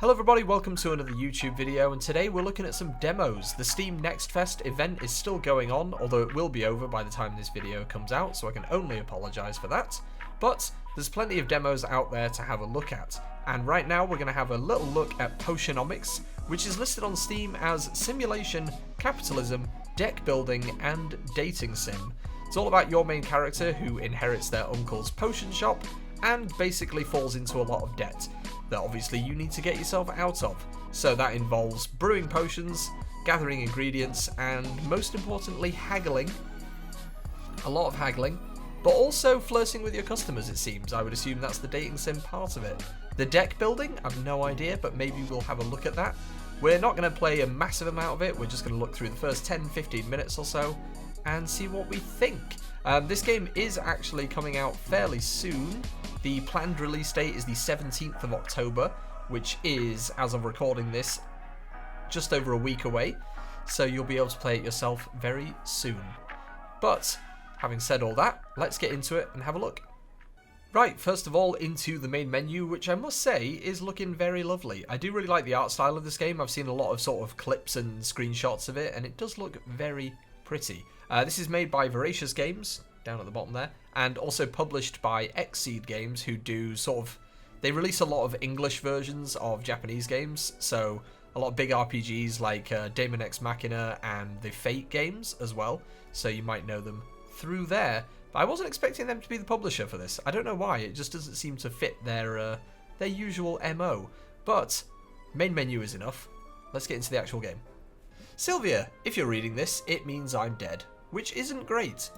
Hello everybody, welcome to another YouTube video, and today we're looking at some demos. The Steam Next Fest event is still going on, although it will be over by the time this video comes out, so I can only apologise for that. But there's plenty of demos out there to have a look at, and right now we're going to have a little look at Potionomics, which is listed on Steam as simulation, capitalism, deck building, and dating sim. It's all about your main character who inherits their uncle's potion shop and basically falls into a lot of debt that obviously you need to get yourself out of. So that involves brewing potions, gathering ingredients, and most importantly haggling. A lot of haggling, but also flirting with your customers, it seems. I would assume that's the dating sim part of it. The deck building, I've no idea, but maybe we'll have a look at that. We're not going to play a massive amount of it, we're just going to look through the first 10-15 minutes or so and see what we think. This game is actually coming out fairly soon. The planned release date is the 17th of October, which is, as of recording this, just over a week away, so you'll be able to play it yourself very soon. But, having said all that, let's get into it and have a look. Right, first of all, into the main menu, which I must say is looking very lovely. I do really like the art style of this game. I've seen a lot of sort of clips and screenshots of it, and it does look very pretty. This is made by Voracious Games, down at the bottom there, and also published by Xseed Games, who do sort of, they release a lot of English versions of Japanese games, so a lot of big RPGs like Daemon X Machina and the Fate games as well, so you might know them through there. But I wasn't expecting them to be the publisher for this. I don't know why, it just doesn't seem to fit their usual MO. But main menu is enough. Let's get into the actual game. Sylvia, if you're reading this, it means I'm dead, which isn't great.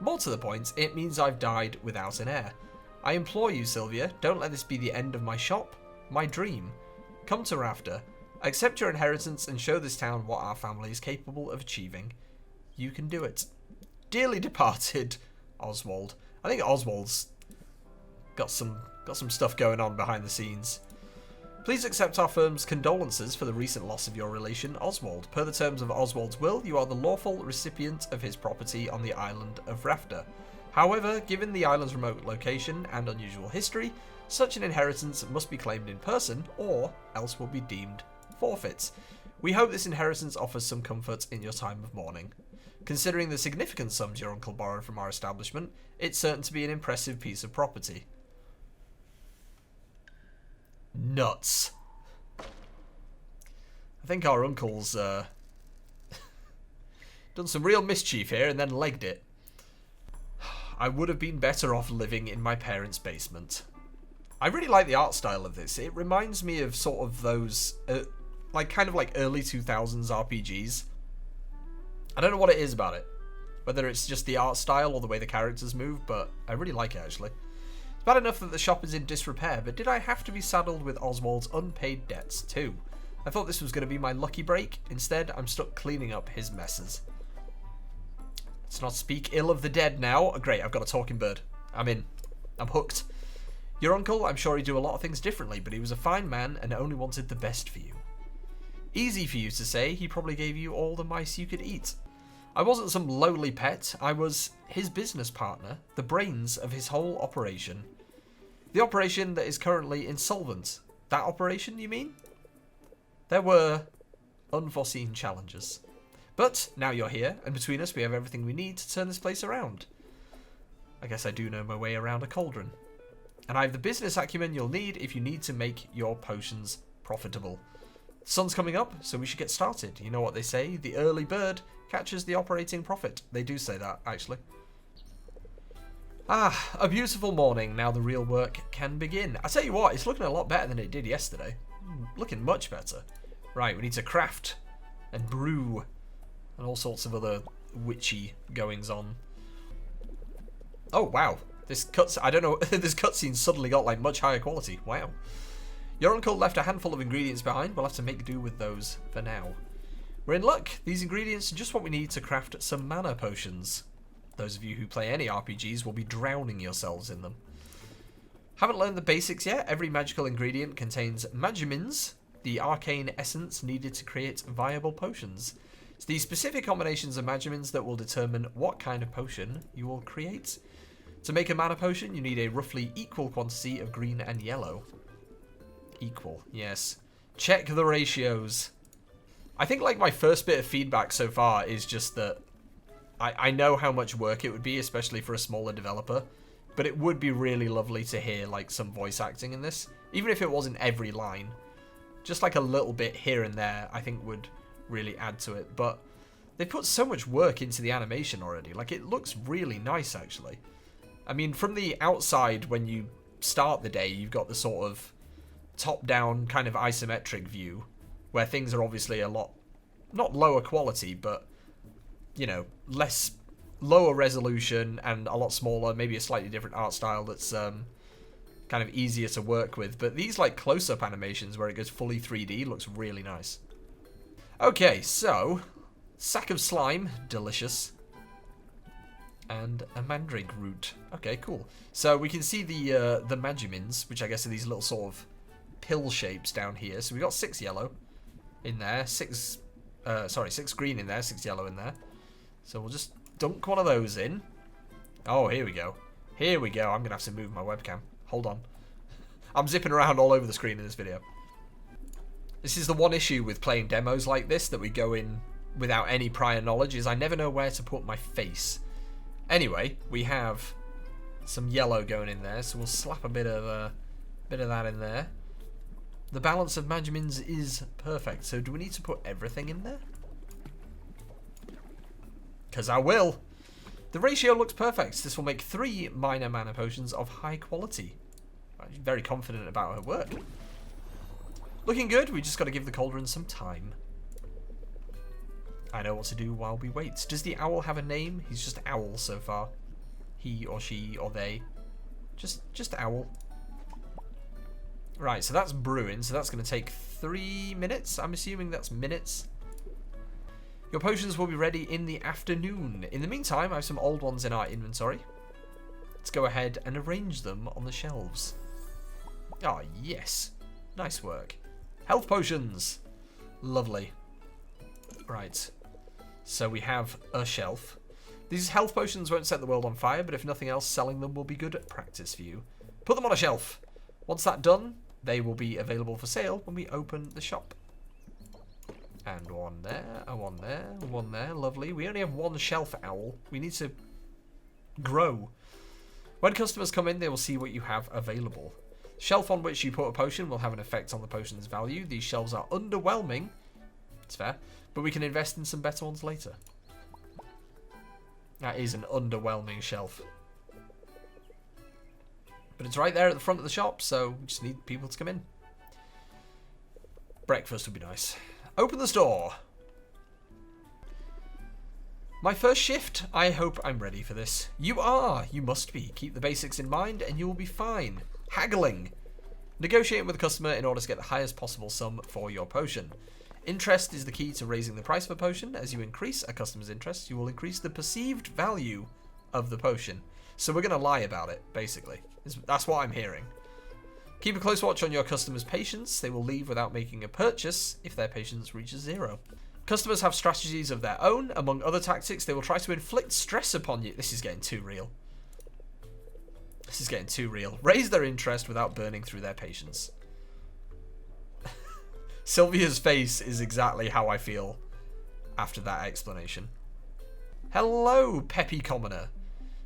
More to the point, it means I've died without an heir. I implore you, Sylvia, don't let this be the end of my shop, my dream. Come to Rafta, accept your inheritance and show this town what our family is capable of achieving. You can do it. Dearly departed, Oswald. I think Oswald's got some stuff going on behind the scenes. Please accept our firm's condolences for the recent loss of your relation, Oswald. Per the terms of Oswald's will, you are the lawful recipient of his property on the island of Rafta. However, given the island's remote location and unusual history, such an inheritance must be claimed in person, or else will be deemed forfeit. We hope this inheritance offers some comfort in your time of mourning. Considering the significant sums your uncle borrowed from our establishment, it's certain to be an impressive piece of property. Nuts. I think our uncle's done some real mischief here and then legged it. I would have been better off living in my parents' basement. I really like the art style of this. It reminds me of sort of those kind of like early 2000s RPGs. I don't know what it is about it, whether it's just the art style or the way the characters move, but I really like it actually. Bad enough that the shop is in disrepair, but did I have to be saddled with Oswald's unpaid debts too? I thought this was going to be my lucky break. Instead, I'm stuck cleaning up his messes. Let's not speak ill of the dead now. Oh, great, I've got a talking bird. I'm in. I'm hooked. Your uncle, I'm sure he'd do a lot of things differently, but he was a fine man and only wanted the best for you. Easy for you to say, he probably gave you all the mice you could eat. I wasn't some lowly pet, I was his business partner, the brains of his whole operation. The operation that is currently insolvent. That operation, you mean? There were unforeseen challenges. But now you're here, and between us we have everything we need to turn this place around. I guess I do know my way around a cauldron. And I have the business acumen you'll need if you need to make your potions profitable. The sun's coming up, so we should get started. You know what they say, the early bird catches the operating profit. They do say that, actually. Ah, a beautiful morning. Now the real work can begin. I tell you what, it's looking a lot better than it did yesterday. Looking much better. Right, we need to craft and brew and all sorts of other witchy goings on. Oh wow, this I don't know. This cutscene suddenly got like much higher quality. Wow. Your uncle left a handful of ingredients behind. We'll have to make do with those for now. We're in luck. These ingredients are just what we need to craft some mana potions. Those of you who play any RPGs will be drowning yourselves in them. Haven't learned the basics yet? Every magical ingredient contains magimins, the arcane essence needed to create viable potions. It's the specific combinations of magimins that will determine what kind of potion you will create. To make a mana potion, you need a roughly equal quantity of green and yellow. Equal, yes. Check the ratios. I think like my first bit of feedback so far is just that I know how much work it would be, especially for a smaller developer, but it would be really lovely to hear like some voice acting in this, even if it wasn't every line. Just like a little bit here and there, I think would really add to it. But they put so much work into the animation already. Like, it looks really nice, actually. I mean, from the outside, when you start the day, you've got the sort of top-down kind of isometric view, where things are obviously a lot, not lower quality, but, you know, lower resolution and a lot smaller, maybe a slightly different art style that's kind of easier to work with. But these like close-up animations where it goes fully 3D looks really nice. Okay, so sack of slime, delicious, and a mandrake root. Okay, cool. So we can see the magimins, which I guess are these little sort of pill shapes down here. So we got 6 yellow in there, 6 green in there, 6 yellow in there. So we'll just dunk one of those in. Oh, here we go. Here we go. I'm gonna have to move my webcam. Hold on. I'm zipping around all over the screen in this video. This is the one issue with playing demos like this that we go in without any prior knowledge, is I never know where to put my face. Anyway, we have some yellow going in there, so we'll slap a bit of that in there. The balance of magimins is perfect. So do we need to put everything in there? Because I will. The ratio looks perfect. This will make 3 minor mana potions of high quality. I'm very confident about her work. Looking good. We just got to give the cauldron some time. I know what to do while we wait. Does the owl have a name? He's just owl so far. He or she or they. Just owl. Right, so that's brewing. So that's going to take 3 minutes. I'm assuming that's minutes. Your potions will be ready in the afternoon. In the meantime, I have some old ones in our inventory. Let's go ahead and arrange them on the shelves. Ah, yes. Nice work. Health potions. Lovely. Right. So we have a shelf. These health potions won't set the world on fire, but if nothing else, selling them will be good practice for you. Put them on a shelf. Once that's done, they will be available for sale when we open the shop. And one there, and one there, and one there. Lovely. We only have 1 shelf, owl. We need to grow. When customers come in, they will see what you have available. Shelf on which you put a potion will have an effect on the potion's value. These shelves are underwhelming. It's fair. But we can invest in some better ones later. That is an underwhelming shelf. But it's right there at the front of the shop, so we just need people to come in. Breakfast would be nice. Open the store. My first shift. I hope I'm ready for this. You are. You must be. Keep the basics in mind and you will be fine. Haggling. Negotiating with the customer in order to get the highest possible sum for your potion. Interest is the key to raising the price of a potion. As you increase a customer's interest, you will increase the perceived value of the potion. So we're going to lie about it, basically. That's what I'm hearing. Keep a close watch on your customers' patience. They will leave without making a purchase if their patience reaches 0. Customers have strategies of their own. Among other tactics, they will try to inflict stress upon you. This is getting too real. This is getting too real. Raise their interest without burning through their patience. Sylvia's face is exactly how I feel after that explanation. Hello, peppy commoner.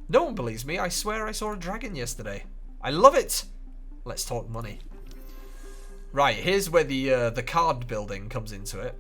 No one believes me. I swear I saw a dragon yesterday. I love it. Let's talk money. Right, here's where the card building comes into it.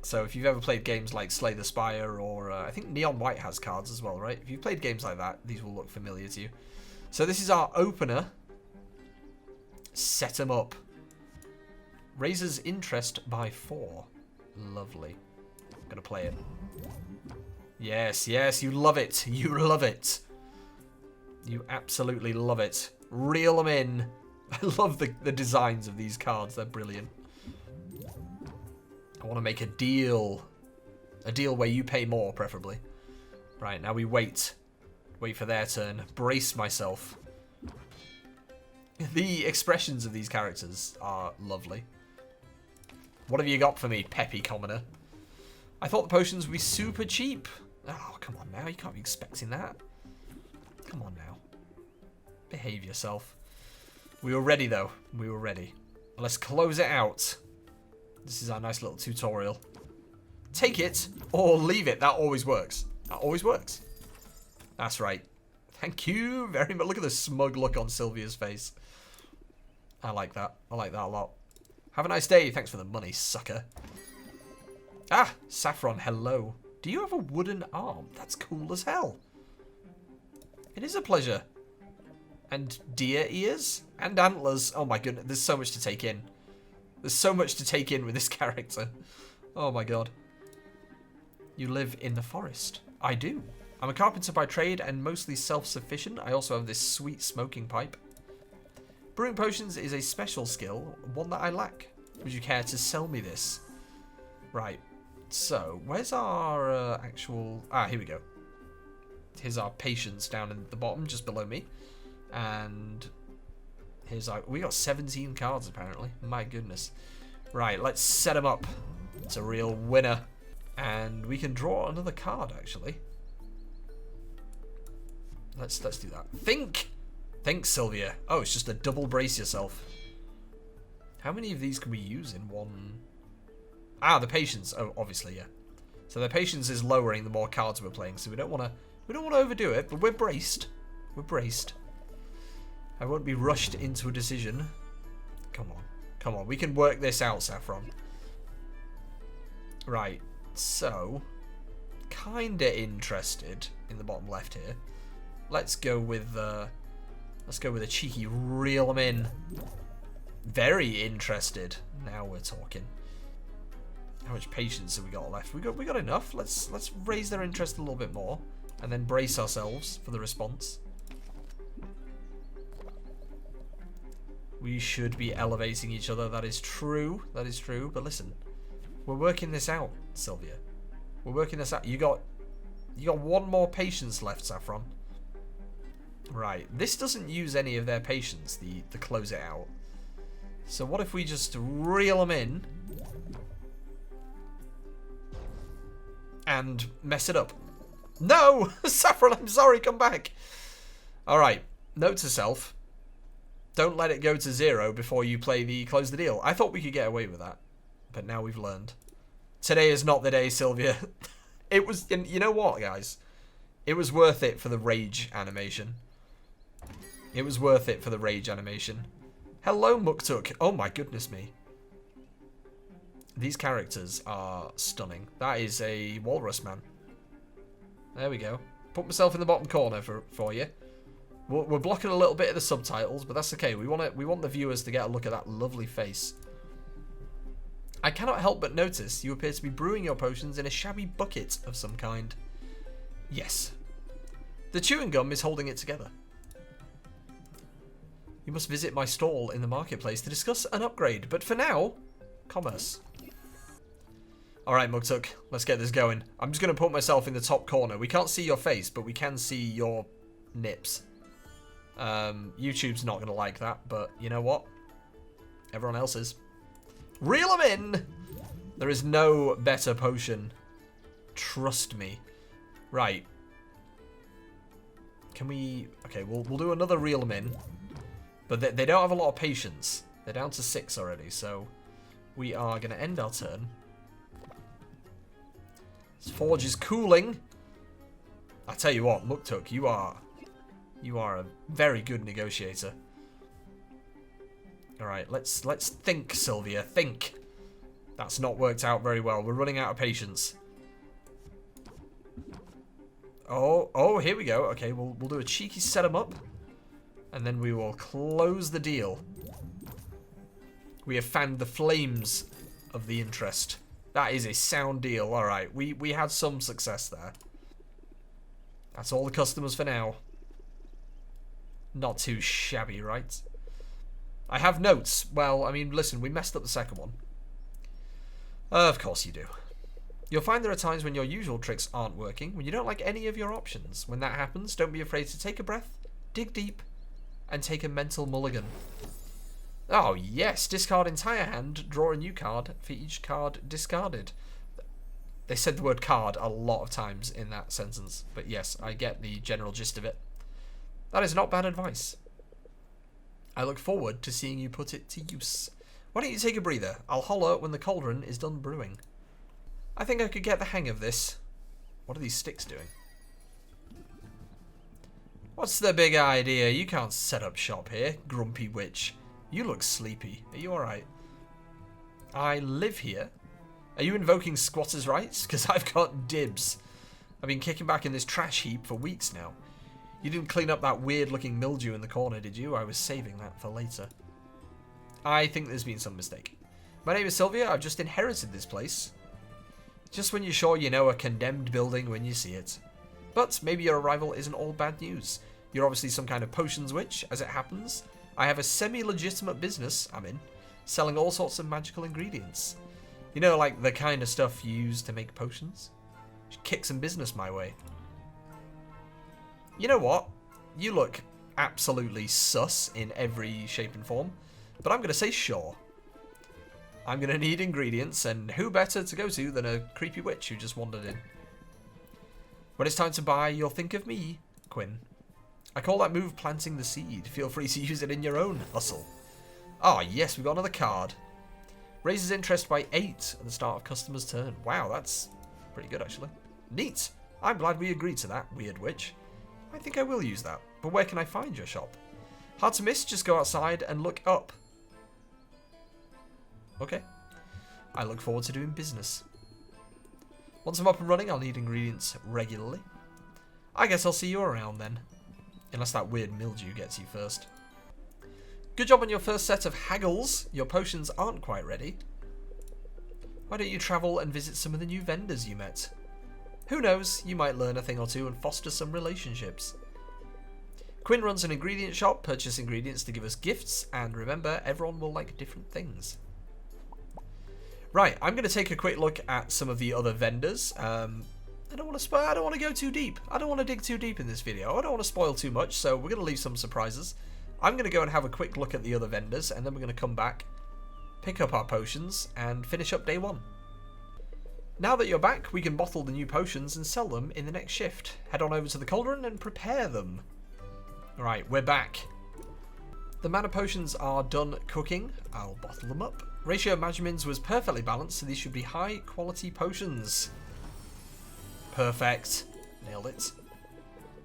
So if you've ever played games like Slay the Spire or I think Neon White has cards as well, right? If you've played games like that, these will look familiar to you. So this is our opener. Set 'em up. Raises interest by 4. Lovely. I'm gonna play it. Yes, yes, you love it. You love it. You absolutely love it. Reel them in. I love the designs of these cards. They're brilliant. I want to make a deal. A deal where you pay more, preferably. Right, now we wait. Wait for their turn. Brace myself. The expressions of these characters are lovely. What have you got for me, peppy commoner? I thought the potions would be super cheap. Oh, come on now. You can't be expecting that. Come on now. Behave yourself. We were ready, though. We were ready. Let's close it out. This is our nice little tutorial. Take it or leave it. That always works. That always works. That's right. Thank you very much. Look at the smug look on Sylvia's face. I like that. I like that a lot. Have a nice day. Thanks for the money, sucker. Ah, Saffron, hello. Do you have a wooden arm? That's cool as hell. It is a pleasure. And deer ears and antlers. Oh my goodness, there's so much to take in. There's so much to take in with this character. Oh my god. You live in the forest. I do. I'm a carpenter by trade and mostly self-sufficient. I also have this sweet smoking pipe. Brewing potions is a special skill, one that I lack. Would you care to sell me this? Right. So, where's our actual... Ah, here we go. Here's our patience down in the bottom, just below me. And here's our... We got 17 cards, apparently. My goodness. Right, let's set them up. It's a real winner. And we can draw another card, actually. Let's do that. Think! Think, Sylvia. Oh, it's just a double brace yourself. How many of these can we use in one... Ah, the patience. Oh, obviously, yeah. So the patience is lowering the more cards we're playing, so we don't want to overdo it, but we're braced. We're braced. I won't be rushed into a decision. Come on. Come on. We can work this out, Saffron. Right. So, kinda interested in the bottom left here. Let's go with a cheeky reel them in. Very interested. Now we're talking. How much patience have we got left? We got enough. Let's raise their interest a little bit more, and then brace ourselves for the response. We should be elevating each other. That is true. That is true. But listen, we're working this out, Sylvia. We're working this out. You got one more patience left, Saffron. Right. This doesn't use any of their patience. The close it out. So what if we just reel them in and mess it up? No! Saffron, I'm sorry, come back. Alright, note to self. Don't let it go to 0 before you play the close the deal. I thought we could get away with that, but now we've learned. Today is not the day, Sylvia. It was, you know what, guys? It was worth it for the rage animation. It was worth it for the rage animation. Hello, Muktuk. Oh my goodness me. These characters are stunning. That is a walrus man. There we go. Put myself in the bottom corner for you. We're blocking a little bit of the subtitles, but that's okay. We want the viewers to get a look at that lovely face. I cannot help but notice you appear to be brewing your potions in a shabby bucket of some kind. Yes. The chewing gum is holding it together. You must visit my stall in the marketplace to discuss an upgrade, but for now, commerce. Alright, Muktuk, let's get this going. I'm just going to put myself in the top corner. We can't see your face, but we can see your nips. YouTube's not going to like that, but you know what? Everyone else is. Reel them in! There is no better potion. Trust me. Right. Can we... Okay, we'll do another reel them in. But they don't have a lot of patience. They're down to 6 already, so we are going to end our turn. This forge is cooling. I tell you what, Muktuk, you are a very good negotiator. All right, let's think, Sylvia. Think. That's not worked out very well. We're running out of patience. Oh, here we go. Okay, we'll do a cheeky set 'em up. And then we will close the deal. We have fanned the flames of the interest. That is a sound deal. Alright, we had some success there. That's all the customers for now. Not too shabby, right? I have notes. Well, I mean, listen, we messed up the second one. Of course you do. You'll find there are times when your usual tricks aren't working, when you don't like any of your options. When that happens, don't be afraid to take a breath, dig deep, and take a mental mulligan. Oh, yes. Discard entire hand. Draw a new card for each card discarded. They said the word card a lot of times in that sentence. But yes, I get the general gist of it. That is not bad advice. I look forward to seeing you put it to use. Why don't you take a breather? I'll holler when the cauldron is done brewing. I think I could get the hang of this. What are these sticks doing? What's the big idea? You can't set up shop here, grumpy witch. You look sleepy. Are you alright? I live here. Are you invoking squatters' rights? Because I've got dibs. I've been kicking back in this trash heap for weeks now. You didn't clean up that weird-looking mildew in the corner, did you? I was saving that for later. I think there's been some mistake. My name is Sylvia. I've just inherited this place. Just when you're sure you know a condemned building when you see it. But maybe your arrival isn't all bad news. You're obviously some kind of potions witch, as it happens. I have a semi-legitimate business I'm in, selling all sorts of magical ingredients. You know, like the kind of stuff you use to make potions? Should kick some business my way. You know what? You look absolutely sus in every shape and form, but I'm going to say sure. I'm going to need ingredients, and who better to go to than a creepy witch who just wandered in. When it's time to buy, you'll think of me, Quinn. I call that move planting the seed. Feel free to use it in your own hustle. Ah, yes, we've got another card. Raises interest by 8 at the start of customer's turn. Wow, that's pretty good, actually. Neat. I'm glad we agreed to that, weird witch. I think I will use that. But where can I find your shop? Hard to miss, just go outside and look up. Okay. I look forward to doing business. Once I'm up and running, I'll need ingredients regularly. I guess I'll see you around then. Unless that weird mildew gets you first. Good job on your first set of haggles. Your potions aren't quite ready. Why don't you travel and visit some of the new vendors you met? Who knows, you might learn a thing or two and foster some relationships. Quinn runs an ingredient shop, purchase ingredients to give us gifts, and remember, everyone will like different things. Right, I'm going to take a quick look at some of the other vendors. I don't want to go too deep. I don't want to dig too deep in this video. I don't want to spoil too much, so we're going to leave some surprises. I'm going to go and have a quick look at the other vendors, and then we're going to come back, pick up our potions, and finish up day 1. Now that you're back, we can bottle the new potions and sell them in the next shift. Head on over to the cauldron and prepare them. Alright, we're back. The mana potions are done cooking. I'll bottle them up. Ratio of measurements was perfectly balanced, so these should be high quality potions. Perfect. Nailed it.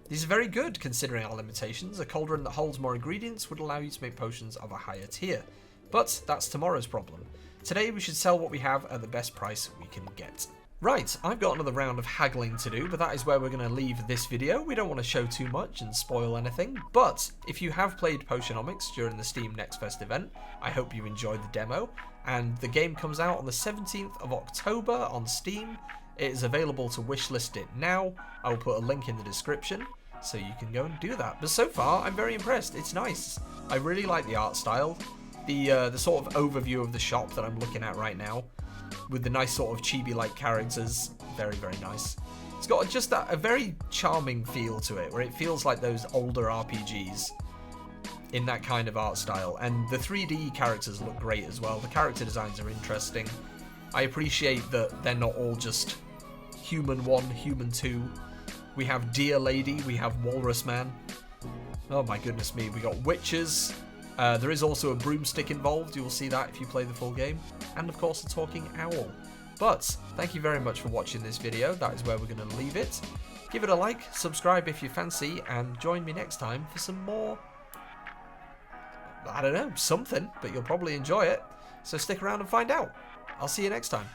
These are very good considering our limitations. A cauldron that holds more ingredients would allow you to make potions of a higher tier. But that's tomorrow's problem. Today we should sell what we have at the best price we can get. Right, I've got another round of haggling to do, but that is where we're going to leave this video. We don't want to show too much and spoil anything, but if you have played Potionomics during the Steam Next Fest event, I hope you enjoyed the demo, and the game comes out on the 17th of October on Steam. It is available to wishlist it now. I will put a link in the description, so you can go and do that. But so far, I'm very impressed. It's nice. I really like the art style. The sort of overview of the shop that I'm looking at right now, with the nice sort of chibi-like characters, very, very nice. It's got just a very charming feel to it, where it feels like those older RPGs in that kind of art style. And the 3D characters look great as well. The character designs are interesting. I appreciate that they're not all just Human 1, Human 2. We have Deer Lady, we have Walrus Man. Oh my goodness me, we got witches. There is also a broomstick involved, you will see that if you play the full game. And of course a talking owl. But, thank you very much for watching this video, that is where we're going to leave it. Give it a like, subscribe if you fancy, and join me next time for some more, I don't know, something, but you'll probably enjoy it. So stick around and find out. I'll see you next time.